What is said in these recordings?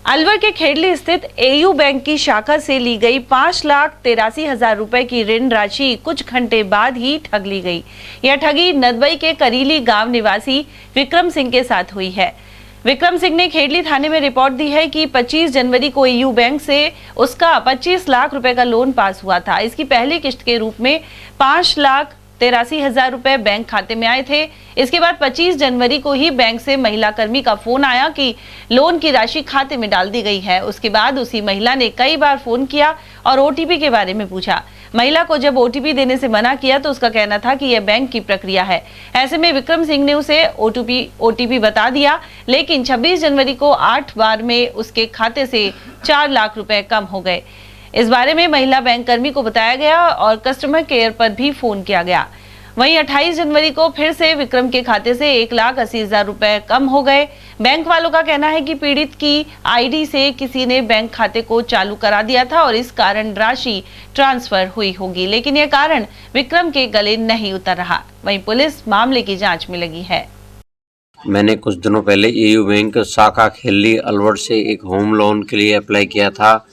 अलवर के खेड़ली स्थित AU bank की शाखा से ली गई 5,83,000 रुपए की ऋण राशि कुछ घंटे बाद ही ठग ली गई। यह ठगी नदबई के करीली गांव निवासी विक्रम सिंह के साथ हुई है। विक्रम सिंह ने खेड़ली थाने में रिपोर्ट दी है कि 25 जनवरी को एयू बैंक से उसका 25 लाख रुपए का लोन पास हुआ था। इसकी पहली किस्त के रूप में 5,83,000 रुपए बैंक खाते में आए थे। इसके बाद 25 जनवरी को ही बैंक से महिला कर्मी का फोन आया कि लोन की राशि खाते में डाल दी गई है। उसके बाद उसी महिला ने कई बार फोन किया और ओटीपी के बारे में पूछा। महिला को जब ओटीपी देने से मना किया तो उसका कहना था कि यह बैंक की प्रक्रिया है। ऐसे में विक्रम सिंह ने उसे ओटीपी बता दिया, लेकिन 26 जनवरी को 8 बार में उसके खाते से 4 लाख रुपए कम हो गए। इस बारे में महिला बैंक कर्मी को बताया गया और कस्टमर केयर पर भी फोन किया गया। वहीं 28 जनवरी को फिर से विक्रम के खाते से 1,80,000 रुपए कम हो गए। बैंक वालों का कहना है कि पीड़ित की आईडी से किसी ने बैंक खाते को चालू करा दिया था और इस कारण राशि ट्रांसफर हुई होगी, लेकिन यह कारण विक्रम के गले नहीं उतर रहा। वहीं पुलिस मामले की जांच में लगी है। मैंने कुछ दिनों पहले एयू बैंक शाखा खेली अलवर से एक होम लोन के लिए अप्लाई किया था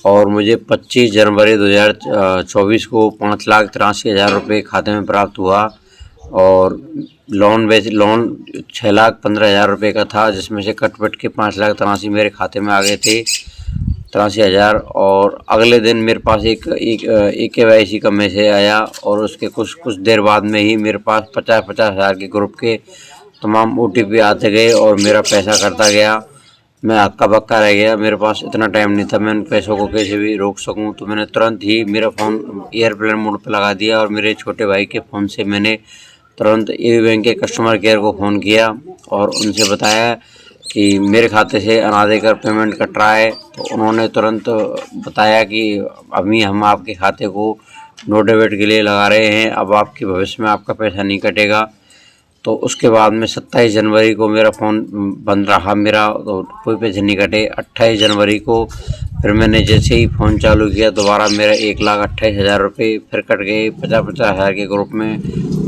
और मुझे 25 जनवरी 2024 को 5,83,000 रुपये खाते में प्राप्त हुआ और लोन 6,15,000 रुपये का था, जिसमें से कट के 5,83,000 मेरे खाते में आ गए थे, 83,000। और अगले दिन मेरे पास एक KYC का मैसेज आया और उसके कुछ देर बाद में ही मेरे पास 50,000 के ग्रुप के तमाम OTP आते गए और मेरा पैसा करता गया। मैं हक्का बक्का रह गया। मेरे पास इतना टाइम नहीं था मैं उन पैसों को कैसे भी रोक सकूं, तो मैंने तुरंत ही मेरा फ़ोन एयरप्लेन मोड पर लगा दिया और मेरे छोटे भाई के फ़ोन से मैंने तुरंत एयू बैंक के कस्टमर केयर को फ़ोन किया और उनसे बताया कि मेरे खाते से अनाधिकृत पेमेंट कट रहा है। तो उन्होंने तुरंत बताया कि अभी हम आपके खाते को नो डेबिट के लिए लगा रहे हैं, अब आपके भविष्य में आपका पैसा नहीं कटेगा। तो उसके बाद में 27 जनवरी को मेरा फ़ोन बंद रहा, मेरा तो कोई पैसे नहीं कटे। 28 जनवरी को फिर मैंने जैसे ही फ़ोन चालू किया दोबारा मेरा 1,28,000 रुपये फिर कट गए 50,000 के ग्रुप में,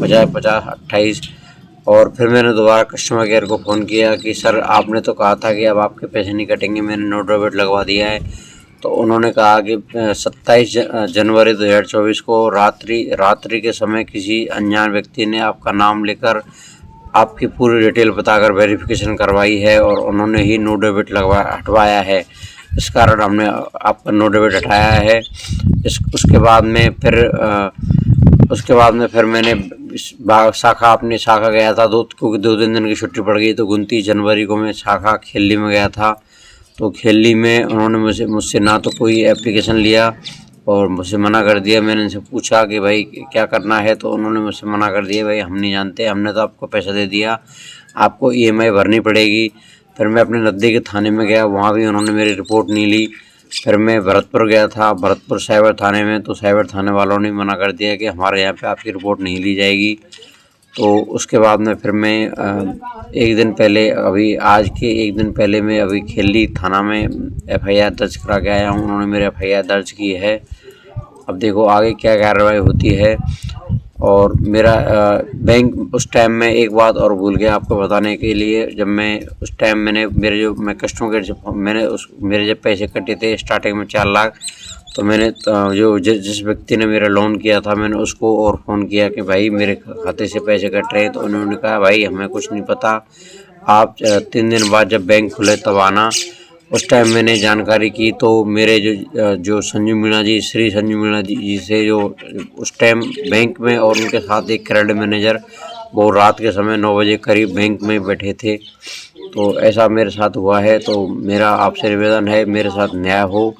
50,000 28। और फिर मैंने दोबारा कस्टमर केयर को फ़ोन किया कि सर आपने तो कहा था कि अब आपके पैसे नहीं कटेंगे, मैंने नो डेबिट लगवा दिया है। तो उन्होंने कहा कि 27 जनवरी 2024 को रात्रि के समय किसी अनजान व्यक्ति ने आपका नाम लेकर आपकी पूरी डिटेल बताकर वेरिफिकेशन करवाई है और उन्होंने ही नो डेबिट हटवाया है। इस कारण हमने आपका नो डेबिट हटाया है। उसके बाद में फिर मैंने अपनी शाखा गया था क्योंकि 2-3 दिन की छुट्टी पड़ गई, तो 29 जनवरी को मैं शाखा खेली में गया था। तो खेली में उन्होंने मुझसे ना तो कोई एप्लीकेशन लिया और मुझसे मना कर दिया। मैंने इनसे पूछा कि भाई क्या करना है, तो उन्होंने मुझसे मना कर दिया, भाई हम नहीं जानते, हमने तो आपको पैसा दे दिया, आपको EMI भरनी पड़ेगी। फिर मैं अपने नज़दीक के थाने में गया, वहाँ भी उन्होंने मेरी रिपोर्ट नहीं ली। फिर मैं भरतपुर गया था, भरतपुर साइबर थाने में, तो साइबर थाने वालों ने मना कर दिया कि हमारे यहाँ पे आपकी रिपोर्ट नहीं ली जाएगी। तो उसके बाद में फिर मैं एक दिन पहले आज के एक दिन पहले मैं अभी खेली थाना में FIR दर्ज करा के आया हूँ। उन्होंने मेरे FIR दर्ज की है। अब देखो आगे क्या कार्रवाई होती है। और मेरा बैंक उस टाइम में एक बात और भूल गया आपको बताने के लिए, जब मैं उस टाइम मैं कस्टमर केयर से मेरे जब पैसे कटे थे स्टार्टिंग में 4 लाख, तो मैंने जिस व्यक्ति ने मेरा लोन किया था मैंने उसको और फ़ोन किया कि भाई मेरे खाते से पैसे कट रहे हैं। तो उन्होंने कहा भाई हमें कुछ नहीं पता, आप 3 दिन बाद जब बैंक खुले तब आना। उस टाइम मैंने जानकारी की तो मेरे जो संजू मीणा जी, श्री संजू मीणा जी से जो उस टाइम बैंक में और उनके साथ एक क्रेडिट मैनेजर, वो रात के समय 9 बजे करीब बैंक में बैठे थे। तो ऐसा मेरे साथ हुआ है। तो मेरा आपसे निवेदन है मेरे साथ न्याय हो,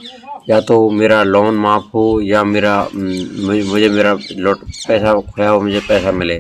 या तो मेरा लोन माफ़ हो या मुझे मेरा पैसा खोया हो मुझे पैसा मिले।